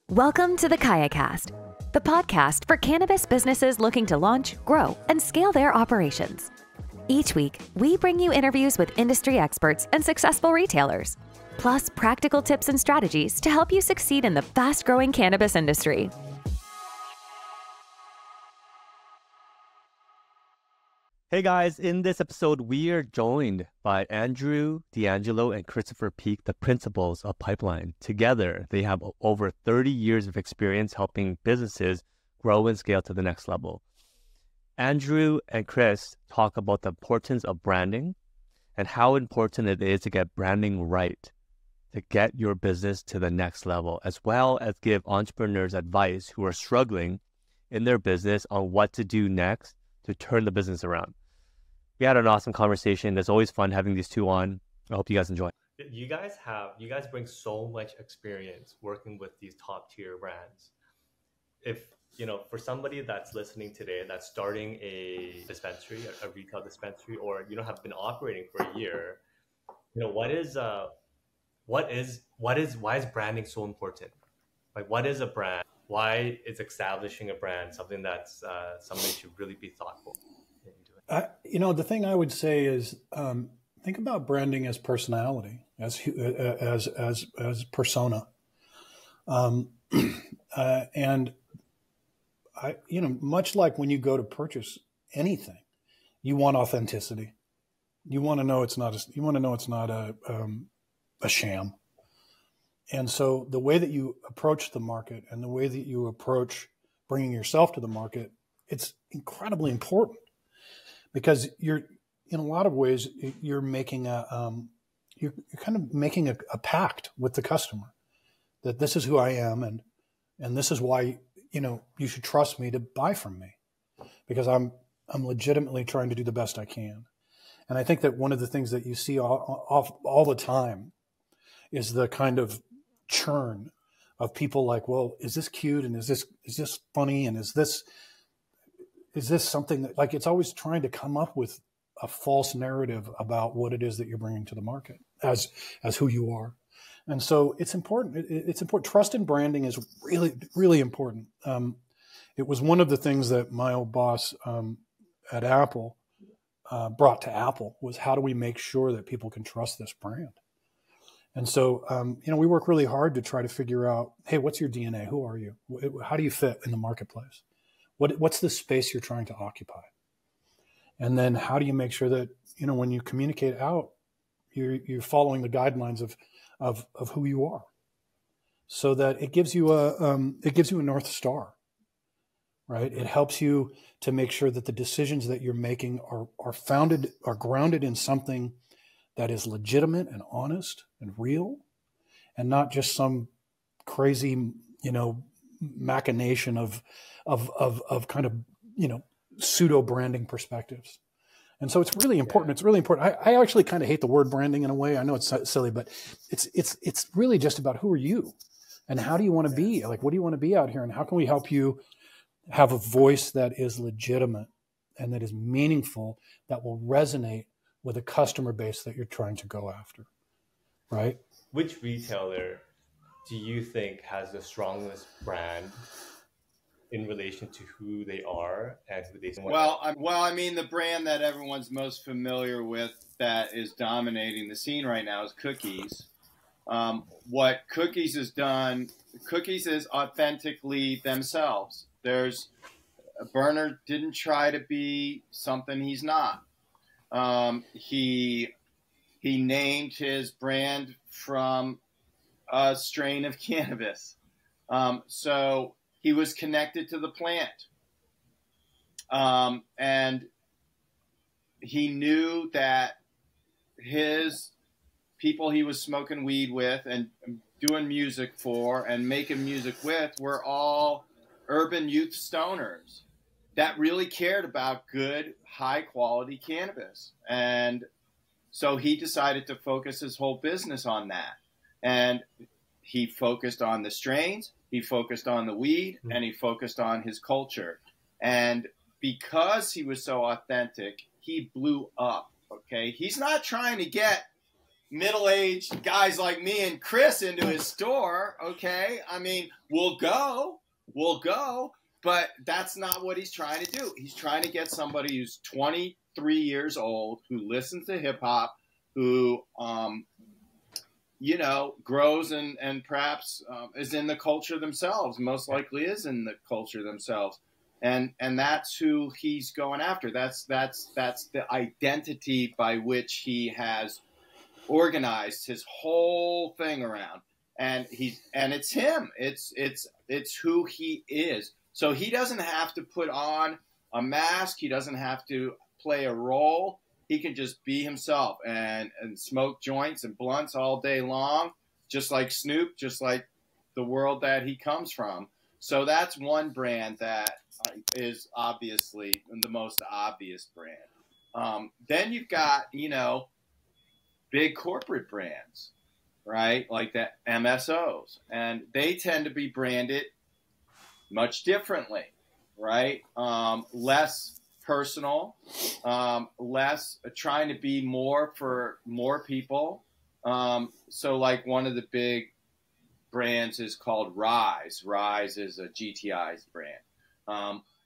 Welcome to the KayaCast, the podcast for cannabis businesses looking to launch, grow, and scale their operations. Each week, we bring you interviews with industry experts and successful retailers, plus practical tips and strategies to help you succeed in the fast-growing cannabis industry. Hey guys, in this episode, we are joined by Andrew D'Angelo and Christopher Peak, the principals of Pipeline. Together, they have over 30 years of experience helping businesses grow and scale to the next level. Andrew and Chris talk about the importance of branding and how important it is to get branding right to get your business to the next level, as well as give entrepreneurs advice who are struggling in their business on what to do next to turn the business around. We had an awesome conversation. It's always fun having these two on. I hope you guys enjoy. You guys bring so much experience working with these top tier brands. If, for somebody that's listening today, that's starting a dispensary, a retail dispensary, or, have been operating for a year, why is branding so important? Like, what is a brand? Why is establishing a brand something that's somebody should really be thoughtful in doing? The thing I would say is think about branding as personality, as persona, and much like when you go to purchase anything, you want authenticity. You want to know it's not a sham. And so the way that you approach the market and the way that you approach bringing yourself to the market, it's incredibly important because you're, in a lot of ways, you're making you're kind of making a pact with the customer that this is who I am and this is why, you should trust me to buy from me because I'm legitimately trying to do the best I can. And I think that one of the things that you see all the time is the kind of churn of people like, well, is this cute? And is this funny? And is this something that, like, it's always trying to come up with a false narrative about what it is that you're bringing to the market as who you are. And so it's important. It's important. Trust in branding is really, really important. It was one of the things that my old boss at Apple brought to Apple was how do we make sure that people can trust this brand? And so, we work really hard to try to figure out, hey, what's your DNA? Who are you? How do you fit in the marketplace? What's the space you're trying to occupy? And then how do you make sure that, when you communicate out, you're following the guidelines of who you are so that it gives you a North Star, right? It helps you to make sure that the decisions that you're making are grounded in something that is legitimate and honest and real and not just some crazy, machination of kind of, pseudo branding perspectives. And so it's really important. Yeah. It's really important. I actually kind of hate the word branding in a way. I know it's silly, but it's really just about who are you and how do you want to be? Like, what do you want to be out here? And how can we help you have a voice that is legitimate and that is meaningful, that will resonate with a customer base that you're trying to go after, right? Which retailer do you think has the strongest brand in relation to who they are and who they want? Well, I mean, the brand that everyone's most familiar with that is dominating the scene right now is Cookies. What Cookies has done, Cookies is authentically themselves. Bernard didn't try to be something he's not. He named his brand from a strain of cannabis. So he was connected to the plant. And he knew that his people he was smoking weed with and doing music for and making music with were all urban youth stoners that really cared about good, high-quality cannabis. And so he decided to focus his whole business on that. And he focused on the strains, he focused on the weed, and he focused on his culture. And because he was so authentic, he blew up, okay? He's not trying to get middle-aged guys like me and Chris into his store, okay? I mean, we'll go, but that's not what he's trying to do. He's trying to get somebody who's 23 years old, who listens to hip-hop, who, grows and perhaps is in the culture themselves, most likely is in the culture themselves. And that's who he's going after. That's the identity by which he has organized his whole thing around. And it's him. It's who he is. So he doesn't have to put on a mask. He doesn't have to play a role. He can just be himself and smoke joints and blunts all day long, just like Snoop, just like the world that he comes from. So that's one brand that is obviously the most obvious brand. Then you've got, big corporate brands, right? Like the MSOs. And they tend to be branded much differently, right? Less personal, less trying to be more for more people. So like one of the big brands is called Rise. Rise is a GTI's brand.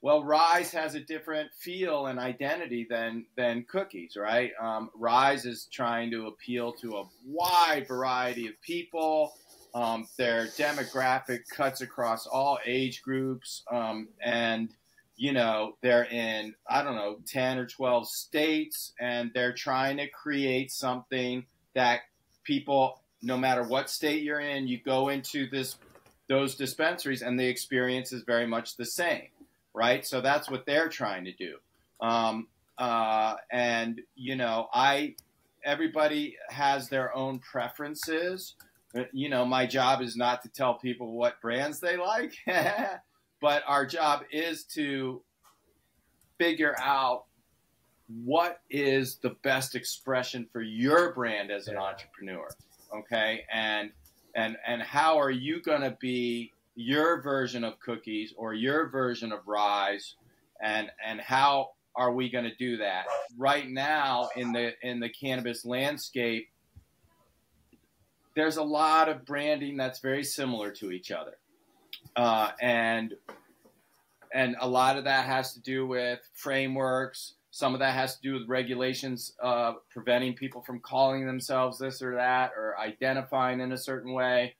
Well, Rise has a different feel and identity than Cookies, right? Rise is trying to appeal to a wide variety of people. Their demographic cuts across all age groups. And, they're in, 10 or 12 states, and they're trying to create something that people, no matter what state you're in, you go into those dispensaries and the experience is very much the same, right? So that's what they're trying to do. Everybody has their own preferences. My job is not to tell people what brands they like, but our job is to figure out what is the best expression for your brand as an entrepreneur. Okay. And how are you going to be your version of Cookies or your version of Rise? And how are we going to do that right now in the cannabis landscape? There's a lot of branding that's very similar to each other. And a lot of that has to do with frameworks. Some of that has to do with regulations, preventing people from calling themselves this or that, or identifying in a certain way.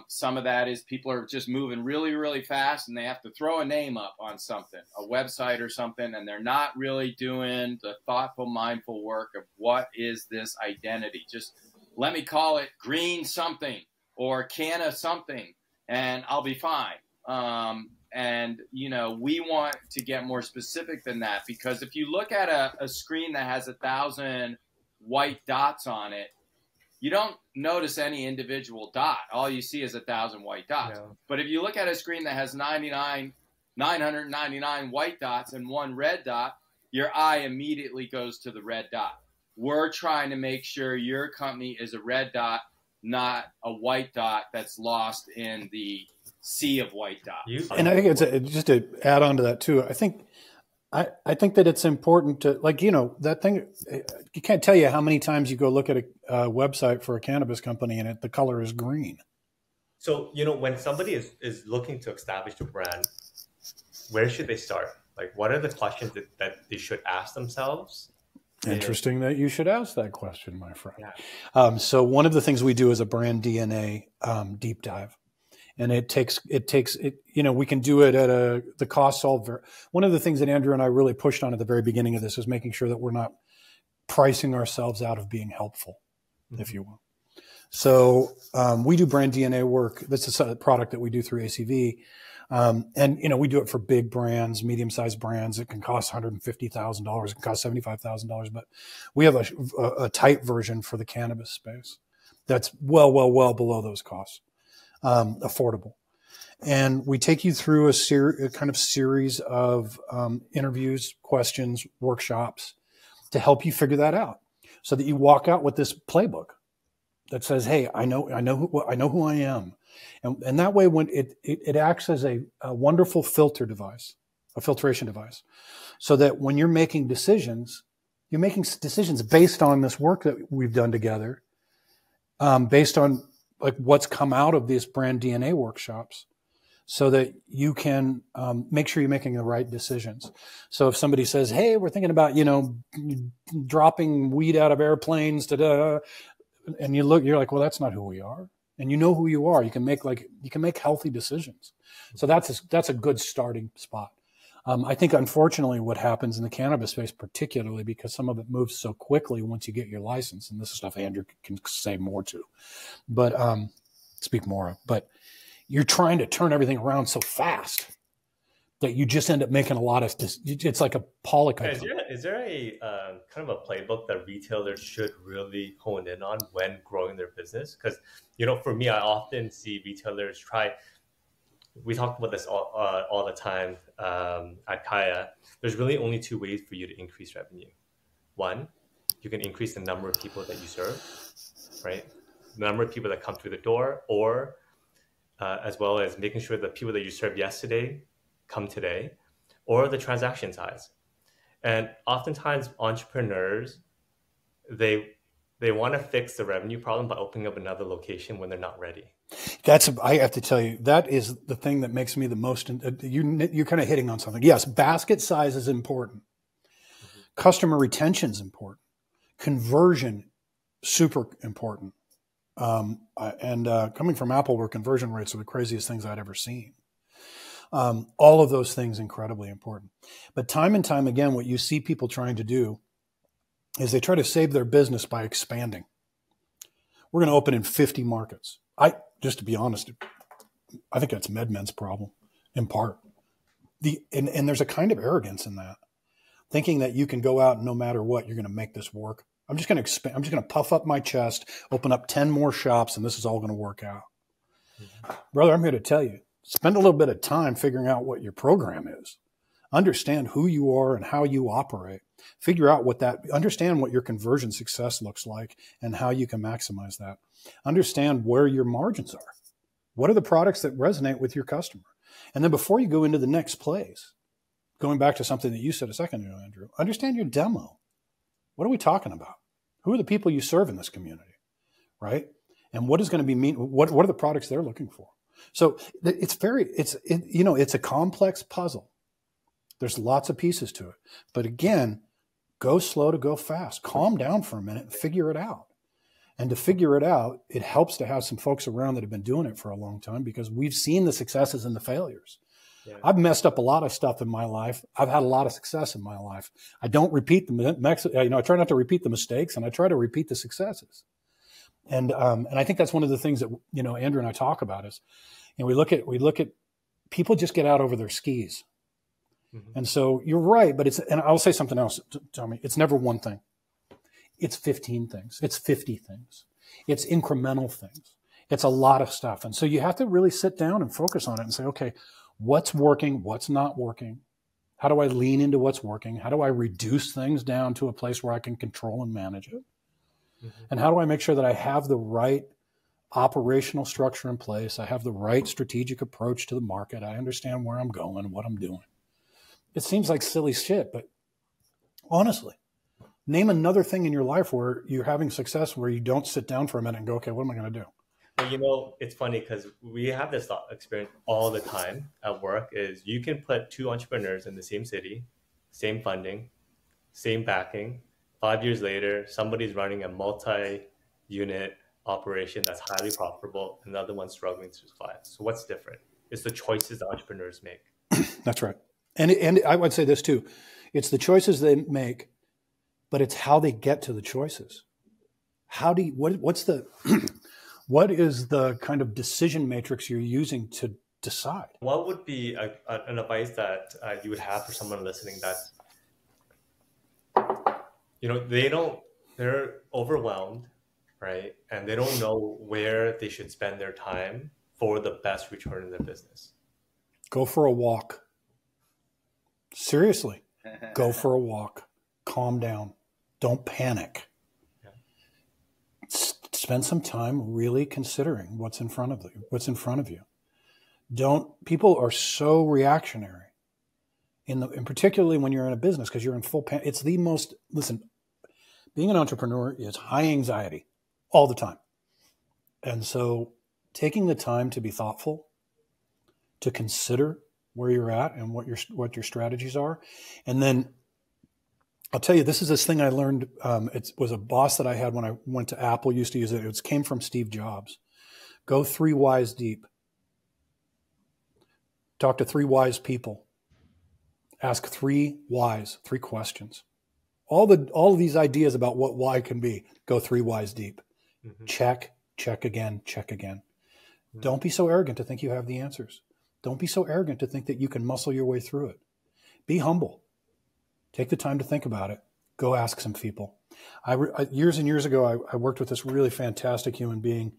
Some of that is people are just moving really, really fast, and they have to throw a name up on something, a website or something, and they're not really doing the thoughtful, mindful work of what is this identity. Just let me call it green something or canna something, and I'll be fine. We want to get more specific than that, because if you look at a screen that has 1,000 white dots on it, you don't notice any individual dot. All you see is 1,000 white dots. Yeah. But if you look at a screen that has 999 white dots and one red dot, your eye immediately goes to the red dot. We're trying to make sure your company is a red dot, not a white dot that's lost in the sea of white dots. And I think it's just to add on to that too. I think that it's important to, that thing, you can't tell you how many times you go look at a website for a cannabis company and the color is green. So, when somebody is looking to establish a brand, where should they start? Like, what are the questions that they should ask themselves? Interesting that you should ask that question, my friend. Yeah. So one of the things we do is a brand DNA deep dive. And it takes, we can do it at the cost all. One of the things that Andrew and I really pushed on at the very beginning of this is making sure that we're not pricing ourselves out of being helpful, if you will. So we do brand DNA work. That's a product that we do through ACV. We do it for big brands, medium-sized brands. It can cost $150,000. It can cost $75,000. But we have a tight version for the cannabis space that's well below those costs. Affordable. And we take you through a kind of series of interviews, questions, workshops to help you figure that out, so that you walk out with this playbook that says, "Hey, I know who I am," and that way, when it acts as a wonderful filtration device, so that when you're making decisions based on this work that we've done together, based on like what's come out of these brand DNA workshops, so that you can make sure you're making the right decisions. So if somebody says, "Hey, we're thinking about dropping weed out of airplanes," and you're like, "Well, that's not who we are." And you know who you are. You can make healthy decisions. So that's a good starting spot. I think, unfortunately, what happens in the cannabis space, particularly because some of it moves so quickly once you get your license, and this is stuff Andrew can say more to, but speak more of. But you're trying to turn everything around so fast that you just end up making a lot of. It's like a polygon. Is there a kind of a playbook that retailers should really hone in on when growing their business? Because for me, I often see retailers try. We talk about this all the time at Kaya. There's really only two ways for you to increase revenue. One, you can increase the number of people that you serve, right? The number of people that come through the door, or as well as making sure that people that you served yesterday come today, or the transaction size. And oftentimes entrepreneurs, they want to fix the revenue problem by opening up another location when they're not ready. I have to tell you, that is the thing that makes me the most, you're kind of hitting on something. Yes, basket size is important. Mm-hmm. Customer retention is important. Conversion, super important. Coming from Apple, where conversion rates are the craziest things I'd ever seen. All of those things incredibly important. But time and time again, what you see people trying to do is they try to save their business by expanding. We're going to open in 50 markets. Just to be honest, I think that's MedMen's problem in part. And there's a kind of arrogance in that, thinking that you can go out and no matter what, you're going to make this work. I'm just going to expand. I'm just going to puff up my chest, open up 10 more shops, and this is all going to work out. Mm-hmm. Brother, I'm here to tell you, spend a little bit of time figuring out what your program is. Understand who you are and how you operate. Figure out understand what your conversion success looks like and how you can maximize that. Understand where your margins are. What are the products that resonate with your customer? And then before you go into the next place, going back to something that you said a second ago, Andrew, understand your demo. What are we talking about? Who are the people you serve in this community, right? And what is going to be what are the products they're looking for? So it's a complex puzzle. There's lots of pieces to it. But again, go slow to go fast. Calm down for a minute and figure it out. And to figure it out, it helps to have some folks around that have been doing it for a long time, because we've seen the successes and the failures. Yeah. I've messed up a lot of stuff in my life. I've had a lot of success in my life. I don't repeat I try not to repeat the mistakes, and I try to repeat the successes. And I think that's one of the things that, Andrew and I talk about is, we look at people just get out over their skis. Mm-hmm. And so you're right, but and I'll say something else, Tommy. It's never one thing. It's 15 things. It's 50 things. It's incremental things. It's a lot of stuff. And so you have to really sit down and focus on it and say, okay, what's working? What's not working? How do I lean into what's working? How do I reduce things down to a place where I can control and manage it? Mm-hmm. And how do I make sure that I have the right operational structure in place? I have the right strategic approach to the market. I understand where I'm going, what I'm doing. It seems like silly shit, but honestly, name another thing in your life where you're having success where you don't sit down for a minute and go, okay, what am I going to do? Well, it's funny because we have this experience all the time at work is you can put two entrepreneurs in the same city, same funding, same backing. 5 years later, somebody's running a multi-unit operation that's highly profitable, and the other one's struggling to survive. So what's different? It's the choices the entrepreneurs make. That's right. And I would say this too. It's the choices they make, but it's how they get to the choices. What is the kind of decision matrix you're using to decide? What would be an advice that you would have for someone listening that, they're overwhelmed, right? And they don't know where they should spend their time for the best return in their business? Go for a walk. Seriously, go for a walk. Calm down. Don't panic. Yeah. Spend some time really considering what's in front of you. People are so reactionary, and particularly when you're in a business, because you're in full panic. It's being an entrepreneur is high anxiety all the time. And so taking the time to be thoughtful, to consider where you're at and what your strategies are. And then I'll tell you, this is this thing I learned. It was a boss that I had when I went to Apple, used to use it. It came from Steve Jobs. Go 3 whys deep. Talk to 3 wise people. Ask 3 whys, 3 questions. All of these ideas about what why can be, go 3 whys deep. Mm-hmm. Check again. Mm-hmm. Don't be so arrogant to think you have the answers. Don't be so arrogant to think that you can muscle your way through it. Be humble. Take the time to think about it. Go ask some people. Years and years ago, I worked with this really fantastic human being,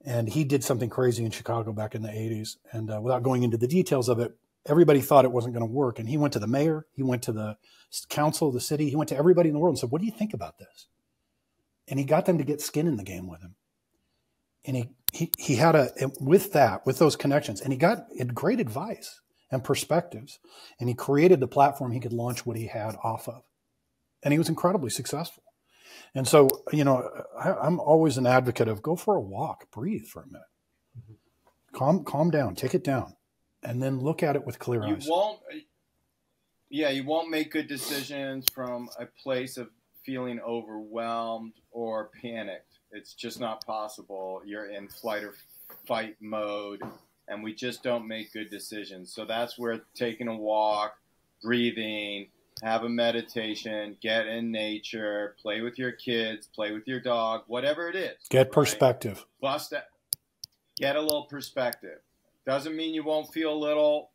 and he did something crazy in Chicago back in the 80s. And without going into the details of it, everybody thought it wasn't going to work. And he went to the mayor, he went to the council of the city, he went to everybody in the world and said, what do you think about this? And he got them to get skin in the game with him. And he had with those connections, and he had great advice and perspectives, and he created the platform he could launch what he had off of. And he was incredibly successful. And so, I'm always an advocate of go for a walk, breathe for a minute, calm down, take it down, and then look at it with clear eyes. You won't make good decisions from a place of feeling overwhelmed or panicked. It's just not possible. You're in flight or fight mode, and we just don't make good decisions. So that's where taking a walk, breathing, have a meditation, get in nature, play with your kids, play with your dog, whatever it is. Get perspective. Right? Bust that. Get a little perspective. Doesn't mean you won't feel a little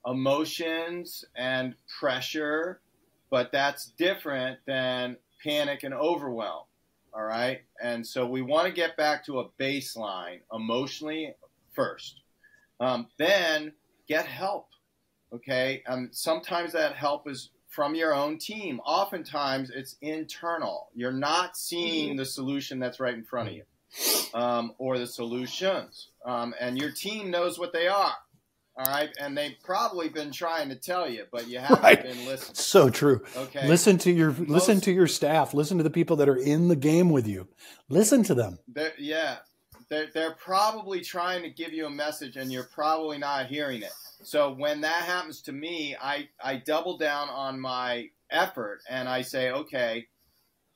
emotions and pressure, but that's different than panic and overwhelm. All right. And so we want to get back to a baseline emotionally first. Then get help. Okay. Sometimes that help is from your own team. Oftentimes it's internal. You're not seeing the solution that's right in front of you, or the solutions. And your team knows what they are. All right. And they've probably been trying to tell you, but you haven't been listening. So true. Okay. Listen to your staff. Listen to the people that are in the game with you. Listen to them. They're probably trying to give you a message, and you're probably not hearing it. So when that happens to me, I double down on my effort, and I say, okay,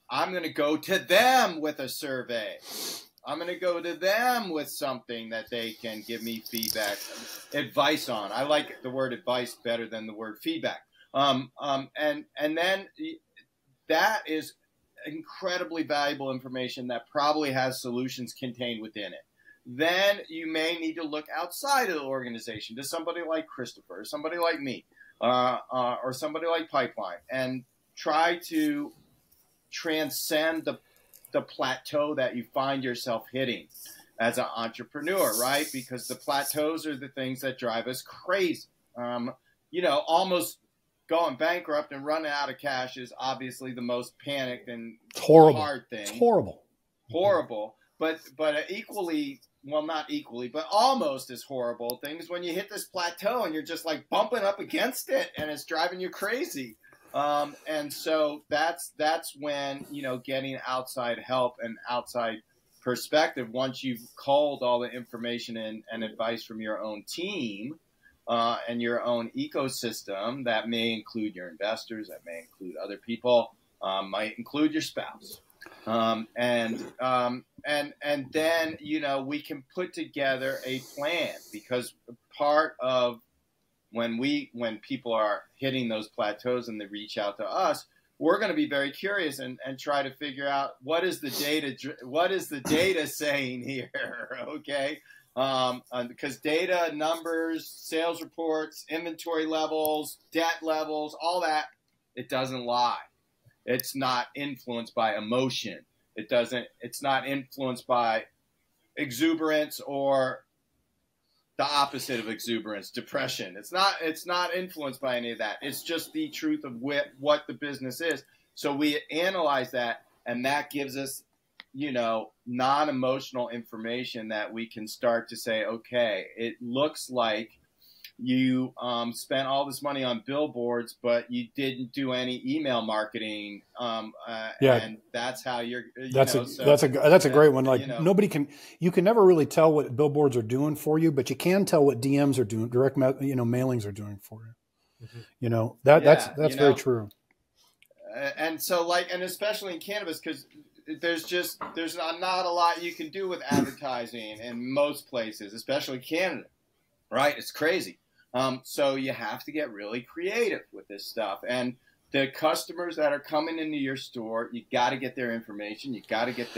I'm going to go to them with a survey. I'm going to go to them with something that they can give me feedback, advice on. I like the word advice better than the word feedback. And then that is incredibly valuable information that probably has solutions contained within it. Then you may need to look outside of the organization to somebody like Christopher, or somebody like me, or somebody like Pipeline, and try to transcend the plateau that you find yourself hitting as an entrepreneur, right? Because the plateaus are the things that drive us crazy. Almost going bankrupt and running out of cash is obviously the most panicked and hard thing. It's horrible. But equally, well, not equally, but almost as horrible things when you hit this plateau and you're just like bumping up against it and it's driving you crazy. And so that's when, getting outside help and outside perspective, once you've culled all the information and advice from your own team, and your own ecosystem, that may include your investors, that may include other people, might include your spouse. And then, we can put together a plan, because part of when people are hitting those plateaus and they reach out to us, we're going to be very curious and try to figure out what is the data saying here. Okay. Because data, numbers, sales reports, inventory levels, debt levels, all that, it doesn't lie. It's not influenced by emotion. It's not influenced by exuberance or the opposite of exuberance, depression. It's not influenced by any of that. It's just the truth of what the business is. So we analyze that, and that gives us, non-emotional information that we can start to say, okay, it looks like you spent all this money on billboards, but you didn't do any email marketing. And that's how that's a great one. Like you can never really tell what billboards are doing for you, but you can tell what DMs are doing, direct, mailings are doing for you. Mm-hmm. That's very true. And so and especially in cannabis, because there's not a lot you can do with advertising in most places, especially Canada, right? It's crazy. So you have to get really creative with this stuff. And the customers that are coming into your store, you got to get their information. You got to get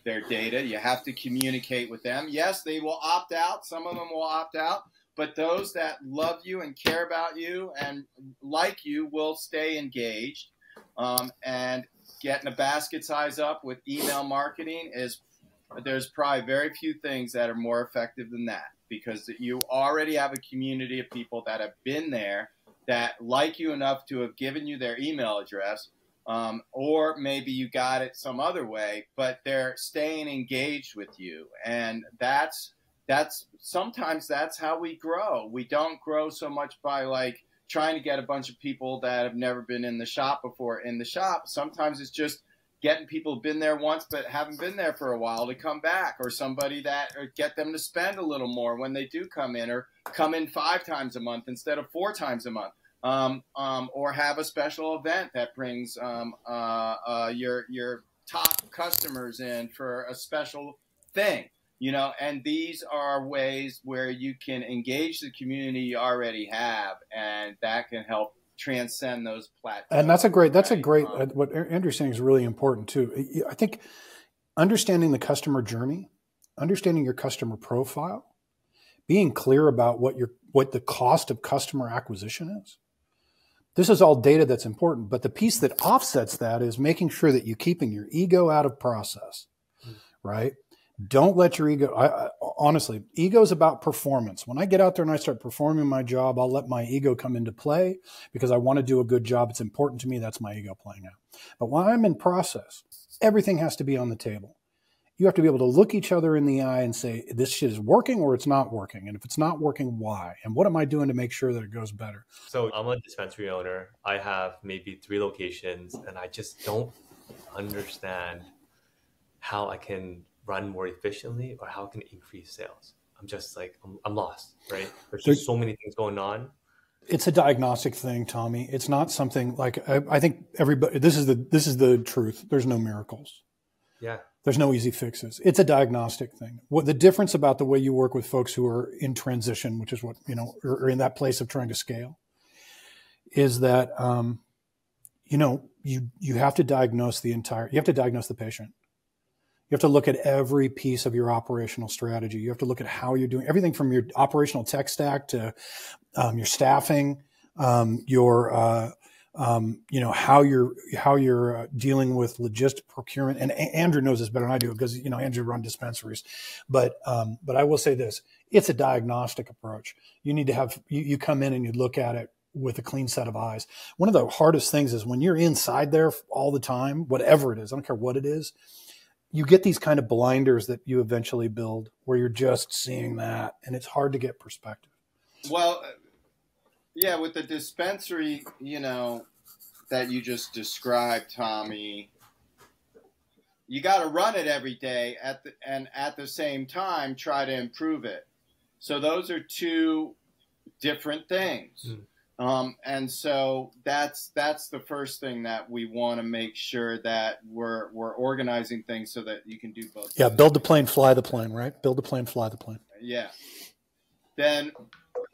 their data. You have to communicate with them. Yes, they will opt out. Some of them will opt out. But those that love you and care about you and like you will stay engaged. And getting a basket size up with email marketing there's probably very few things that are more effective than that, because you already have a community of people that have been there, that like you enough to have given you their email address, or maybe you got it some other way, but they're staying engaged with you. And sometimes that's how we grow. We don't grow so much by trying to get a bunch of people that have never been in the shop before in the shop. Sometimes it's just getting people who've been there once but haven't been there for a while to come back, or get them to spend a little more when they do come in, or come in 5 times a month instead of 4 times a month, or have a special event that brings your top customers in for a special thing. And these are ways where you can engage the community you already have, and that can help transcend those platforms. And what Andrew's saying is really important too. I think understanding the customer journey, understanding your customer profile, being clear about what the cost of customer acquisition is. This is all data that's important, but the piece that offsets that is making sure that you're keeping your ego out of process, right? Don't let your ego, honestly, ego is about performance. When I get out there and I start performing my job, I'll let my ego come into play because I want to do a good job. It's important to me. That's my ego playing out. But when I'm in process, everything has to be on the table. You have to be able to look each other in the eye and say, this shit is working or it's not working. And if it's not working, why? And what am I doing to make sure that it goes better? So I'm a dispensary owner. I have maybe 3 locations, and I just don't understand how I can run more efficiently or how it can increase sales. I'm just I'm lost, right? There's just so many things going on. It's a diagnostic thing, Tommy. It's not something I think everybody, this is the truth. There's no miracles. Yeah. There's no easy fixes. It's a diagnostic thing. What the difference about the way you work with folks who are in transition, which is what, or in that place of trying to scale, is that, you have to diagnose you have to diagnose the patient. You have to look at every piece of your operational strategy. You have to look at how you're doing everything from your operational tech stack to your staffing, how you're dealing with logistic procurement. And Andrew knows this better than I do because Andrew run dispensaries. But I will say this: it's a diagnostic approach. You need to have you come in and you look at it with a clean set of eyes. One of the hardest things is when you're inside there all the time, whatever it is, I don't care what it is. You get these kind of blinders that you eventually build where you're just seeing that, and it's hard to get perspective. Well, yeah, with the dispensary, that you just described, Tommy, you got to run it every day and at the same time try to improve it. So those are 2 different things. And so that's the first thing that we want to make sure that we're organizing things so that you can do both. Yeah, build the plane, fly the plane, right? Build the plane, fly the plane. Yeah. Then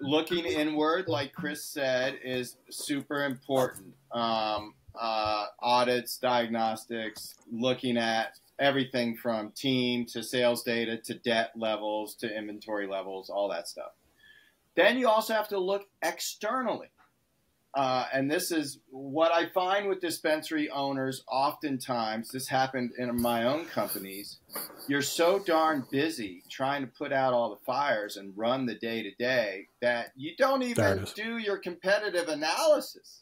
looking inward, like Chris said, is super important. Audits, diagnostics, looking at everything from team to sales data to debt levels to inventory levels, all that stuff. Then you also have to look externally. And this is what I find with dispensary owners oftentimes. This happened in my own companies. You're so darn busy trying to put out all the fires and run the day-to-day that you don't even do your competitive analysis,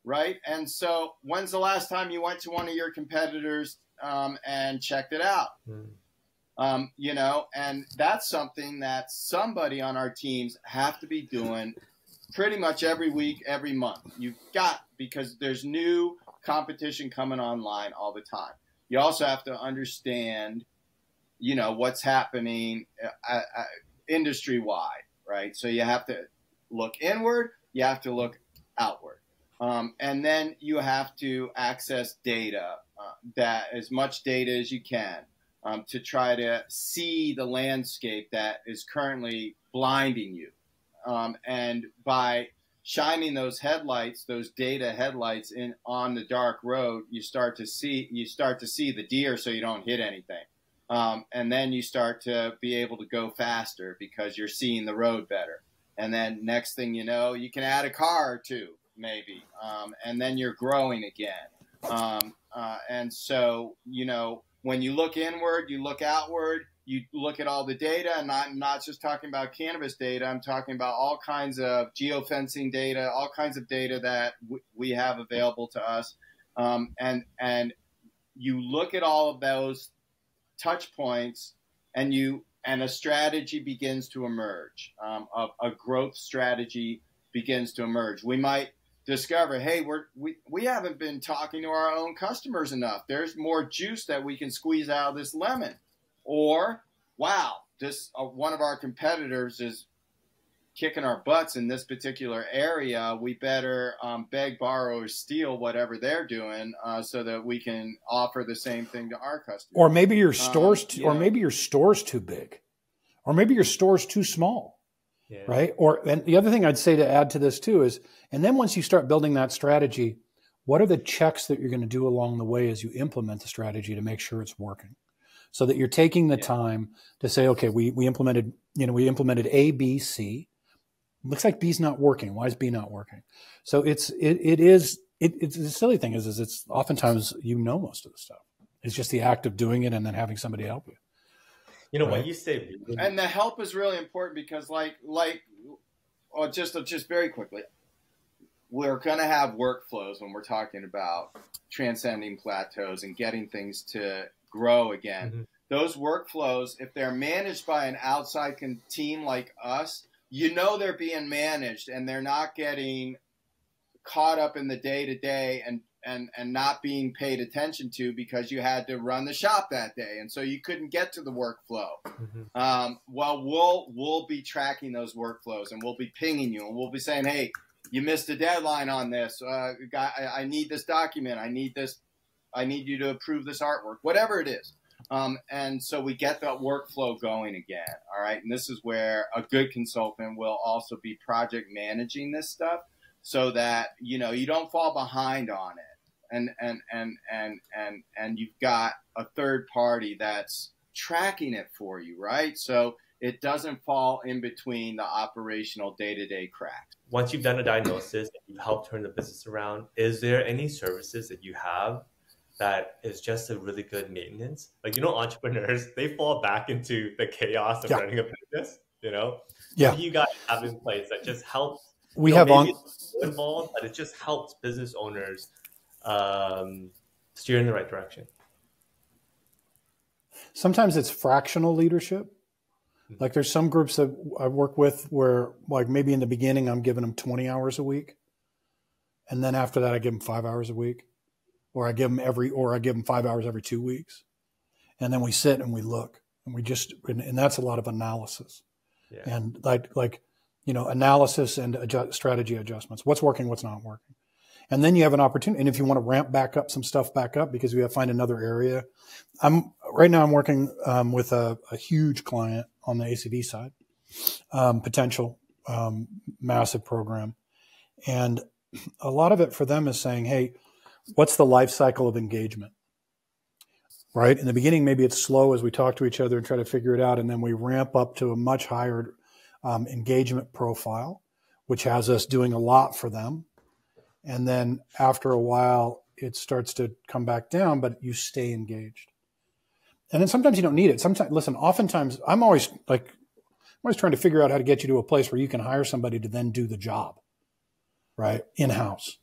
right? And so when's the last time you went to one of your competitors and checked it out? And that's something that somebody on our teams have to be doing pretty much every week, every month. Because there's new competition coming online all the time. You also have to understand, what's happening industry-wide, right? So you have to look inward, you have to look outward. And then you have to access data, that as much data as you can, to try to see the landscape that is currently blinding you. And by shining those data headlights on the dark road, you start to see the deer so you don't hit anything. And then you start to be able to go faster because you're seeing the road better. And then next thing you know, you can add a car or two, maybe. And then you're growing again. And so, when you look inward, you look outward, you look at all the data, and I'm not just talking about cannabis data. I'm talking about all kinds of geofencing data, all kinds of data that we have available to us. And you look at all of those touch points, and a strategy begins to emerge. A growth strategy begins to emerge. We might discover, hey, we haven't been talking to our own customers enough. There's more juice that we can squeeze out of this lemon. Or, wow, this one of our competitors is kicking our butts in this particular area. We better beg, borrow, or steal whatever they're doing so that we can offer the same thing to our customers. Or maybe your store's maybe your store's too big, or maybe your store's too small. Yeah. Right. And the other thing I'd say to add to this too is, and then once you start building that strategy, what are the checks that you're going to do along the way as you implement the strategy to make sure it's working? So that you're taking the time to say, okay, we implemented A, B, C. Looks like B's not working. Why is B not working? So it's the silly thing is it's oftentimes most of the stuff. It's just the act of doing it and then having somebody help you. What you say, and the help is really important because, just very quickly, we're going to have workflows when we're talking about transcending plateaus and getting things to grow again. Mm-hmm. Those workflows, if they're managed by an outside team like us, they're being managed and they're not getting caught up in the day-to-day and not being paid attention to because you had to run the shop that day. And so you couldn't get to the workflow. Mm-hmm. We'll be tracking those workflows and we'll be pinging you and we'll be saying, hey, you missed a deadline on this. I need this document. I need you to approve this artwork, whatever it is. And so we get that workflow going again. All right. And this is where a good consultant will also be project managing this stuff so that, you don't fall behind on it. And you've got a third party that's tracking it for you, right? So it doesn't fall in between the operational day-to-day cracks. Once you've done a diagnosis and you've helped turn the business around, is there any services that you have that is just a really good maintenance? Entrepreneurs, they fall back into the chaos of running a business, Yeah. What do you guys have in place that just helps? We have involved, but it just helps business owners steer in the right direction. Sometimes it's fractional leadership. Like there's some groups that I work with where maybe in the beginning I'm giving them 20 hours a week. And then after that I give them 5 hours a week, or I give them 5 hours every 2 weeks. And then we sit and we look and and that's a lot of analysis. Yeah. And analysis and strategy adjustments. What's working, what's not working. And then you have an opportunity. And if you want to ramp back up some stuff back up because we have to find another area. Right now I'm working with a huge client on the ACV side, potential massive program. And a lot of it for them is saying, hey, what's the life cycle of engagement? Right? In the beginning, maybe it's slow as we talk to each other and try to figure it out. And then we ramp up to a much higher engagement profile, which has us doing a lot for them. And then after a while, it starts to come back down, but you stay engaged. And then sometimes you don't need it. Oftentimes I'm always trying to figure out how to get you to a place where you can hire somebody to then do the job, right? In-house,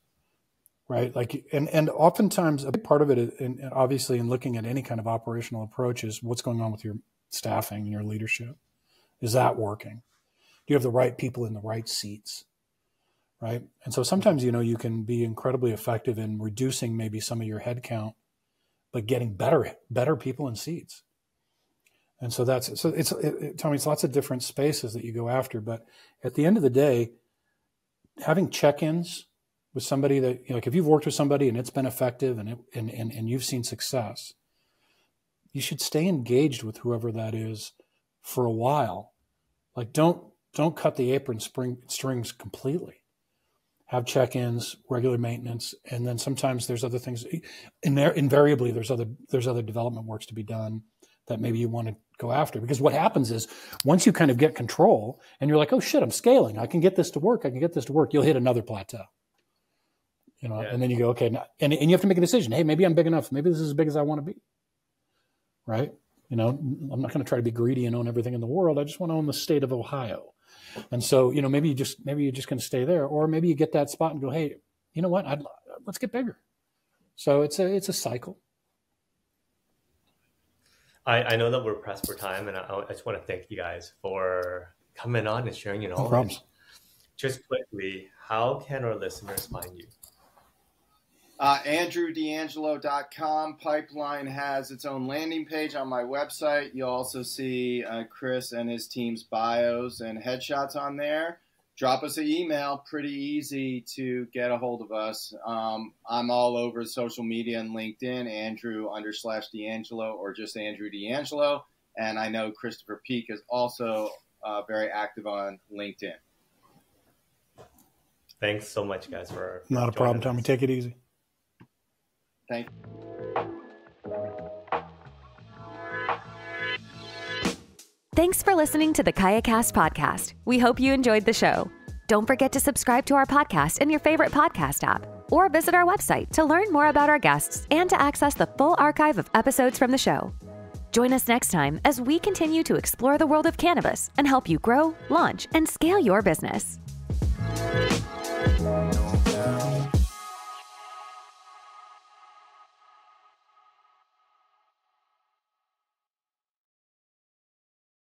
right? And oftentimes a big part of it, and obviously in looking at any kind of operational approach, is what's going on with staffing and your leadership? Is that working? Do you have the right people in the right seats? Right. And so sometimes, you can be incredibly effective in reducing maybe some of your headcount, but getting better people in seats. And so Tommy, it's lots of different spaces that you go after. But at the end of the day, having check-ins with somebody that, like if you've worked with somebody and it's been effective and you've seen success, you should stay engaged with whoever that is for a while. Like don't cut the apron strings completely. Have check-ins, regular maintenance, and then sometimes there's other things. Invariably, there's other development works to be done that maybe you want to go after. Because what happens is once you kind of get control and you're like, oh shit, I'm scaling. I can get this to work. You'll hit another plateau. And then you go, okay, now, and you have to make a decision. Hey, maybe I'm big enough. Maybe this is as big as I want to be. Right? I'm not going to try to be greedy and own everything in the world. I just want to own the state of Ohio. And so, maybe you're just going to stay there, or maybe you get that spot and go, hey, you know what? Let's get bigger. So it's a cycle. I know that we're pressed for time, and I just want to thank you guys for coming on and sharing your knowledge. No problems. Just quickly, how can our listeners find you? AndrewDeangelo.com. Pipeline has its own landing page on my website. You'll also see Chris and his team's bios and headshots on there. Drop us an email. Pretty easy to get a hold of us. I'm all over social media and LinkedIn, Andrew_D'Angelo or just Andrew D'Angelo. And I know Christopher Peak is also very active on LinkedIn. Thanks so much, guys, for not a problem, Tommy. Take it easy. Thank you. Thanks for listening to the KayaCast podcast. We hope you enjoyed the show. Don't forget to subscribe to our podcast in your favorite podcast app, or visit our website to learn more about our guests and to access the full archive of episodes from the show. Join us next time as we continue to explore the world of cannabis and help you grow, launch, and scale your business.